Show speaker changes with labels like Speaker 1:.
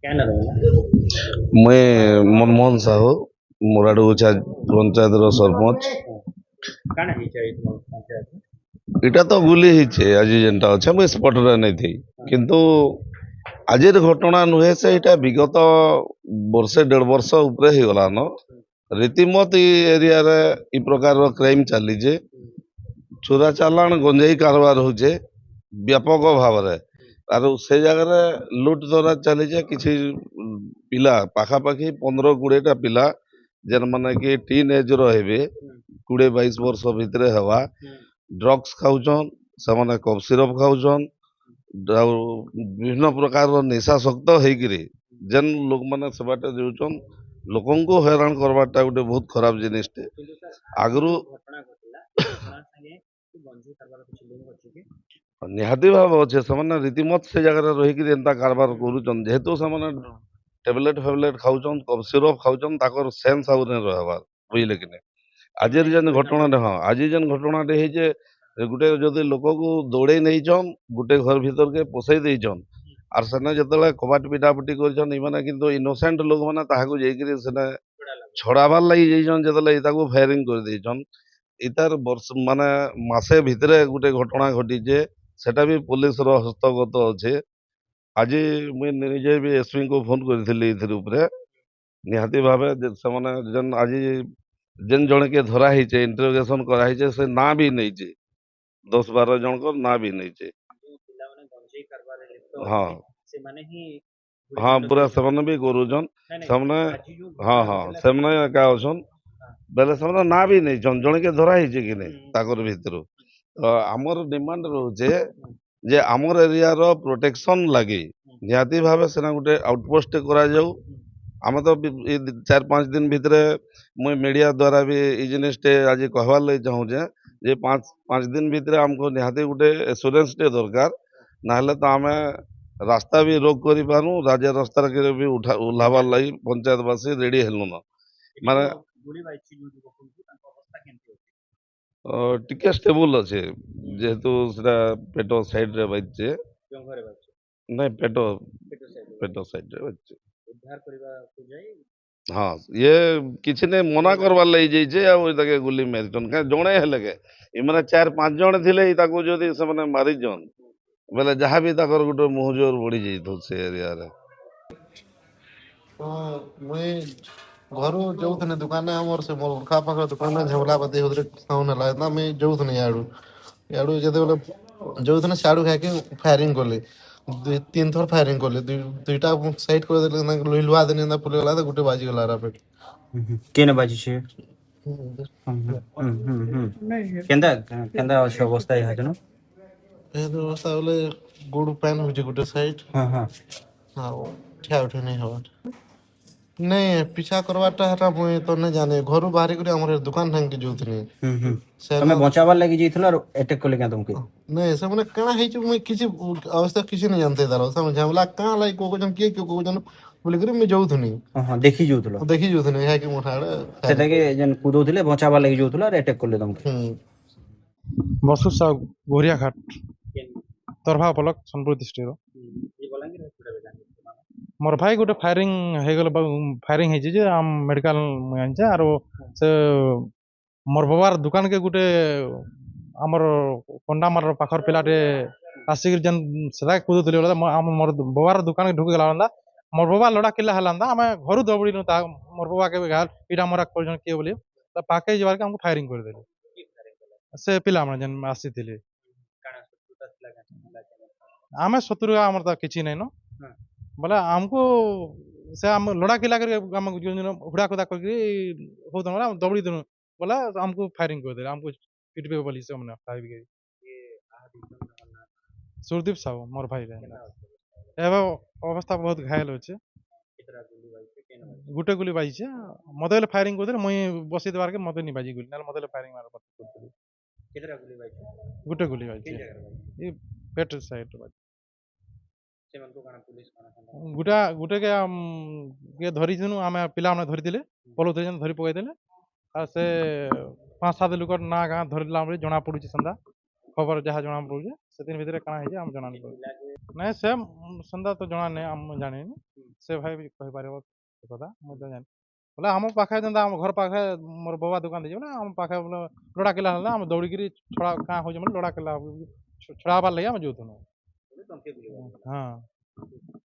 Speaker 1: କେନ୍ ରହିଲା
Speaker 2: ମୁଇଁ ମନମୋହନ ସାହୁ ମୁରାଡୁ ଗୁଛା ପଞ୍ଚାୟତର ସରପଞ୍ଚ।
Speaker 1: କାଣା ହେଇଛି ଏଇ ତୁମ ପଞ୍ଚାୟତ?
Speaker 2: ଇଟା ତ ଗୁଲି ହେଇଛେ ଆଜି ଯେନ୍ଟା ଅଛେ ମୁଇଁ ସ୍ପଟରେ ନେଇଥି, କିନ୍ତୁ ଆଜିର ଘଟଣା ନୁହେଁ ସେ, ଏଇଟା ବିଗତ ବର୍ଷେ ଦେଢ଼ ବର୍ଷ ଉପରେ ହେଇଗଲାନ। ରୀତିମତ ଇ ଏରିଆରେ ଇ ପ୍ରକାରର କ୍ରାଇମ୍ ଚାଲିଛେ। ଚୋରା ଚାଲାଣ ଗଞ୍ଜେଇ କାରବାର ହଉଛେ ବ୍ୟାପକ ଭାବରେ। ଆରୁ ସେ ଜାଗାରେ ଲୁଟ୍ ତରାଜ ଚାଲିଛେ। କିଛି ପିଲା ପାଖାପାଖି 15-20ଟା ପିଲା ଯେନ୍ ମାନେ କି ଟିନ୍ ଏଜ୍ର ହେବେ, 20-22 ବର୍ଷ ଭିତରେ ହେବା, ଡ୍ରଗ୍ସ ଖାଉଛନ୍, ସେମାନେ କଫ୍ ସିରପ୍ ଖାଉଛନ୍, ଆଉ ବିଭିନ୍ନ ପ୍ରକାରର ନିଶାସକ୍ତ ହେଇକିରି ଯେନ୍ ଲୋକମାନେ ସେବାଟେ ଯାଉଛନ୍, ଲୋକଙ୍କୁ ହଇରାଣ କରବାରଟା ଗୋଟେ ବହୁତ ଖରାପ ଜିନିଷଟେ।
Speaker 1: କିନ୍ତୁ ସାର୍
Speaker 2: ଆଗରୁ
Speaker 1: ଘଟଣା ଘଟିଲା ଘଟଣା ସାଙ୍ଗେ ଗଞ୍ଜେଇ କାରବାର କିଛି ଲିଙ୍କ ଅଛି କି?
Speaker 2: ନିହାତି ଭାବେ ଅଛେ, ସେମାନେ ରୀତିମତ ସେ ଜାଗାରେ ରହିକିରି ଏନ୍ତା କାରବାର କରୁଛନ୍। ଯେହେତୁ ସେମାନେ ଟେବଲେଟ୍ ଫେବଲେଟ୍ ଖାଉଛନ୍, କଫ୍ ସିରପ୍ ଖାଉଛନ୍, ତାଙ୍କର ସେନ୍ସ ଆଉ ନାଇଁ ରହେବାର୍, ବୁଝିଲେ କି ନାଇଁ। ଆଜିର ଯେନ୍ ଘଟଣାଟେ, ହଁ ଆଜି ଯେନ୍ ଘଟଣାଟେ ହେଇଛେ, ଗୁଟେ ଯଦି ଲୋକକୁ ଦୌଡେଇ ନେଇଛନ୍, ଗୁଟେ ଘର ଭିତରକେ ପଶେଇ ଦେଇଛନ୍, ଆର୍ ସେନେ ଯେତେବେଳେ କବାଟ ପିଟାପିଟି କରିଛନ୍, ଇମାନେ କିନ୍ତୁ ଇନୋସେଣ୍ଟ ଲୋକମାନେ ତାହାକୁ ଯାଇକିରି ସେନେ ଛଡାବାର ଲାଗି ଯାଇଛନ୍, ଯେତେବେଳେ ତାକୁ ଫାୟାରିଂ କରିଦେଇଛନ୍। ଇତାର ବର୍ଷ ମାନେ ମାସେ ଭିତରେ ଗୋଟେ ଘଟଣା ଘଟିଛେ, ସେଟା ବି ପୁଲିସର ହସ୍ତଗତ ଅଛେ। ଆଜି ମୁଇଁ ନିଜେ ବି ଏସ୍ପିଙ୍କୁ ଫୋନ୍ କରିଥିଲି ଏଥିର ଉପରେ। ନିହାତି ଭାବେ ସେମାନେ ଯେନ୍ ଆଜି ଯେନ୍ ଜଣକେ ଧରା ହେଇଛେ, ଇଣ୍ଟରୋଗେସନ୍ କରାହେଇଛେ, ସେ ନାଁ ବି ନେଇଛେ, 10-12 ଜଣଙ୍କର ନାଁ ବି ନେଇଛେ।
Speaker 1: ଯୋଉ ପିଲାମାନେ ଗଞ୍ଜେଇ କାରବାରରେ ଲିପ୍ତ
Speaker 2: ହଁ
Speaker 1: ଅଛନ୍ତି ସେମାନେ ହିଁ
Speaker 2: ହଁ,
Speaker 1: ଗୁଳିକାଣ୍ଡ
Speaker 2: ପୁରା
Speaker 1: କରିଛନ୍ତି।
Speaker 2: ସେମାନେ ବି କରୁଛନ୍।
Speaker 1: ନାଇଁ ନାଇଁ,
Speaker 2: ସେମାନେ
Speaker 1: ଆଜି ଯୋଉ
Speaker 2: ହଁ
Speaker 1: ଘଟଣା
Speaker 2: ହଁ
Speaker 1: ଘଟିଲା
Speaker 2: ସେମାନେ ଏକା ଅଛନ୍। ବେଲେ ସେମାନେ ନାଁ ବି ନେଇଛନ୍, ଜଣକେ ଧରା ହେଇଛେ କି ନାଇଁ
Speaker 1: ହୁଁ,
Speaker 2: ତାଙ୍କର ଭିତରୁ। ତ ଆମର ଡିମାଣ୍ଡ ରହୁଛେ ଯେ ଆମର ଏରିଆର ପ୍ରୋଟେକ୍ସନ୍ ଲାଗି ନିହାତି ଭାବେ ସେନା ଗୋଟେ ଆଉଟପୋଷ୍ଟ କରାଯାଉ। ଆମେ ତ ଏ 4-5 ଦିନ ଭିତରେ ମୁଇଁ ମିଡ଼ିଆ ଦ୍ୱାରା ବି ଇ ଜିନିଷଟେ ଆଜି କହିବାର୍ ଲାଗି ଚାହୁଁଛେ ଯେ 5 ଦିନ ଭିତରେ ଆମକୁ ନିହାତି ଗୋଟେ ଏସୁରାନ୍ସଟେ ଦରକାର। ନାହେଲେ ତ ଆମେ ରାସ୍ତା ବି ରୋକ କରିପାରୁ, ରାଜ୍ୟ ରାସ୍ତାରେ ବି ଓହ୍ଲାବାର୍ ଲାଗି ପଞ୍ଚାୟତବାସୀ ରେଡି ହେଲୁନ।
Speaker 1: ଏଠି
Speaker 2: ମାନେ
Speaker 1: ଯୋଉ ଗୁଳି ବାଜିଛି ଯୋଉ ଯୁବକଙ୍କୁ ତାଙ୍କ ଅବସ୍ଥା କେମିତି ଅଛି?
Speaker 2: ଟିକେ ଷ୍ଟେବୁଲ୍ ଅଛେ, ଯେହେତୁ ସେଟା ପେଟ ସାଇଡ୍ରେ ବାଜିଛେ।
Speaker 1: କେଉଁ ଘରେ ବାଜିଛି?
Speaker 2: ନାଇଁ, ପେଟ
Speaker 1: ପେଟ ସାଇଡରେ
Speaker 2: ପେଟ ସାଇଡ୍ରେ ବାଜିଛେ।
Speaker 1: ଉଦ୍ଧାର କରିବାକୁ ଯାଇ
Speaker 2: ହଁ, ଇଏ କିଛି ନାଇଁ ମନା କରବାର୍ ଲାଗି ଯାଇଛେ, ଆଉ ତାକେ ଗୁଲି ମାରିଛନ୍। କାଁ ଜଣେ ହେଲେ କେ ଏମାନେ 4-5 ଜଣ ଥିଲେ, ତାକୁ ଯଦି ସେମାନେ ମାରିଛନ୍ ବେଲେ ଯାହା ବି ତାଙ୍କର ଗୋଟେ ମୁହଁ ଜୋର ବଢି ଯାଇଥିବ ସେ ଏରିଆରେ।
Speaker 3: ମୁଇଁ ଘରୁ ଯାଉଥିନି ଦୁକାନେ, ଆମର ସେ ମୋର ଖା ପାଖ ଦୁକାନରେ ଝାମଲା ବାତି ହଉଥିଲେ ସାଉଣ୍ଡ ହେଲା ନା, ମୁଇଁ ଯାଉଥିନି ଇଆଡୁ ଯେତେବେଳେ ଯାଉଥିନି ସିଆଡୁ ଖାଇକି ଫାୟାରିଂ କଲେ। 2-3 ଥର ଫାୟାରିଂ କଲେ, ଦୁଇଟା ସାଇଡ କରିଦେଲେ, ଲୁହା ଦେନି ପଲେଇଗଲା, ଗୋଟେ ବାଜିଗଲା ରାପେଟ।
Speaker 1: କେନ ବାଜିଛି? କେନ୍ତା କେନ୍ତା ଅଛି ଅବସ୍ଥା ଏହା ଜନ?
Speaker 3: ଏ ଅବସ୍ଥା ବୋଲେ ଗୋଡ ପ୍ୟାନ୍ ହଉଛି ଗୋଟେ ସାଇଡ,
Speaker 1: ହଁ ହଁ।
Speaker 3: ଆଉ ଠିଆ ଉଠି ନାଇଁ ହବାର। ନାଇଁ, ପିଛା କରବାରଟା ହେଟା ମୁଇଁ ତ ନାଇଁ ଜାନେ। ଘରୁ ବାହାରିକରି ଆମର ଦୁକାନ ଠାଙ୍କି ଯାଉଥିନି।
Speaker 1: ତମେ ବଞ୍ଚାବାର ଲାଗି ଯାଇଥିଲ ଆଉ ଆଟାକ୍ କଲେ କେଁ ତମକେ?
Speaker 3: ନାଇଁ, ସେମାନେ କାଣା ହେଇଛି ମୁଇଁ କିଛି ଅବସ୍ଥା କିଛି ନାଇଁ ଜାଣିଥାଇ ତାର। ସେମାନେ ଝାମଲା କାଁ ଲାଗି କହୁଛନ୍, କିଏ କହୁଛନ୍ ବୋଲିକରି ମୁଇଁ ଯାଉଥିନି।
Speaker 1: ହଁ ଦେଖି ଯାଉଥିଲ
Speaker 3: ଦେଖି ଯାଉଥିନି ଯାହାକି ମୋଠା ଆଡେ
Speaker 1: ସେଟାକେ ଯେନ୍ କୁଦଉଥିଲେ ବଞ୍ଚାବାର ଲାଗି ଯାଉଥିଲ ଆର୍ ଆଟାକ୍ କଲେ ତମକେ।
Speaker 4: ବସୁ ସାହୁ ଗୋରିଆ ଘାଟ ତରଭା ବ୍ଲକ ସୋନପୁର ଡିଷ୍ଟ୍ରିକ୍ଟର। ମୋର ଭାଇ ଗୋଟେ ଫାୟାରିଂ ହେଇଗଲେ, ଫାୟାରିଂ ହେଇଛି ଯେ ଆମ ମେଡିକାଲ ଆଣିଛେ। ଆରୁ ସେ ମୋର ବାବାର ଦୁକାନକେ ଗୋଟେ ଆମର କଣ୍ଡାମାର ପାଖର ପିଲାଟେ ଆସିକି ଯେନ୍ ସେଟା କୁଦୁଥିଲେ ବୋଲେ, ମୋର ବାବାର ଦୁକାନକେ ଢୁକିଗଲା ହେଲା। ମୋର ବାବା ଲଡ଼ା କିଲା ହେଲା, ଆମେ ଘରୁ ଦୌଡ଼ିନୁ। ତା ମୋର ବାବା କେବେ ଇଟା ମରା କରିଛନ୍ କିଏ ବୋଲି, ତା ପାଖେ ଯିବାର୍କେ ଆମକୁ ଫାୟାରିଂ କରିଦେଲେ ସେ ପିଲାମାନେ ଯେନ୍ ଆସିଥିଲେ। ଆମେ ଶତ୍ରୁ ଆମର ତ କିଛି ନାଇଁନ, ବୋଲେ ଆମକୁ ସେ ଆମ ଲଡ଼ା କିଲା କରି ଆମକୁ ହୁଡ଼ା ଖୁଦା କରିକି ହଉଥିଲା ବୋଲେ ଆମେ ଦୌଡ଼ି ଦେନୁ, ବୋଲେ ଆମକୁ ଫାୟାରିଂ କରିଦେଲେ। ଆମକୁ ପିଟବେ ବୋଲି ସେମାନେ ଭାବିକି। ସୁରଦୀପ ସାହୁ ମୋର ଭାଇ। ଏବେ ଅବସ୍ଥା ବହୁତ ଘାୟଲ ଅଛି। ଗୋଟେ ଗୁଲି ବାଜିছে, ମତେ ହେଲେ ଫାୟାରିଂ କରିଦେଲେ। ମୁଇଁ ବସି ଦେବାର୍କେ ମତେ ନି ବାଜି ଗୁଲି, ନହେଲେ ମତେ ହେଲେ ଫାୟାରିଂ ମାରବା କରିଦେଲେ। ଗୋଟେ ଗୁଲି ବାଜିছে, ଏ ପେଟ ସାଇଡ ବାଜି। ଗୁଟେକେ କିଏ ଧରିଥିନୁ, ଆମେ ପିଲାମାନେ ଧରିଥିଲେ, ପଲଉଥିଲେ, ଧରି ପକେଇଥିଲେ। ଆଉ ସେ 5-7 ଲୋକର ନାଁ ଗାଁ ଧରିଲା ବୋଲି ଜଣା ପଡୁଛି। ସେନ୍ତା ଖବର ଯାହା ଜଣା ପଡୁଛି ସେଦିନ ଭିତରେ କାଣା ହେଇଛି ଆମେ ଜଣା
Speaker 1: କିଏ
Speaker 4: ନାହିଁ
Speaker 1: ଥିଲା ଯେ
Speaker 4: ନାଇଁ ସେ ସନ୍ଧ୍ୟା ତ ଜଣା ନାହିଁ ଆମେ ଜାଣିନି ସେ ଭାଇ ବି କହିପାରିବ ସେ କଥା ମୁଁ ତ ଜାଣି ବୋଲେ ଆମ ପାଖେ ଯେନ୍ତା ଆମ ଘର ପାଖେ ମୋର ବାବା ଦୋକାନ ଦେଇଯିବ ନା ଆମ ପାଖେ ବୋଲେ ଲୋଡ଼ା କିଲା ହେଲା ଆମେ ଦୌଡ଼ିକିରି ଛଡ଼ା କାଁ ହଉଛି ମାନେ ଲୋଡ଼ା କିଲା ଛଡ଼ା ହବାର ଲାଗି ଆମେ ଯାଉଥିଲୁ
Speaker 1: ତମକେ ବୁଲିବ
Speaker 4: ହଁ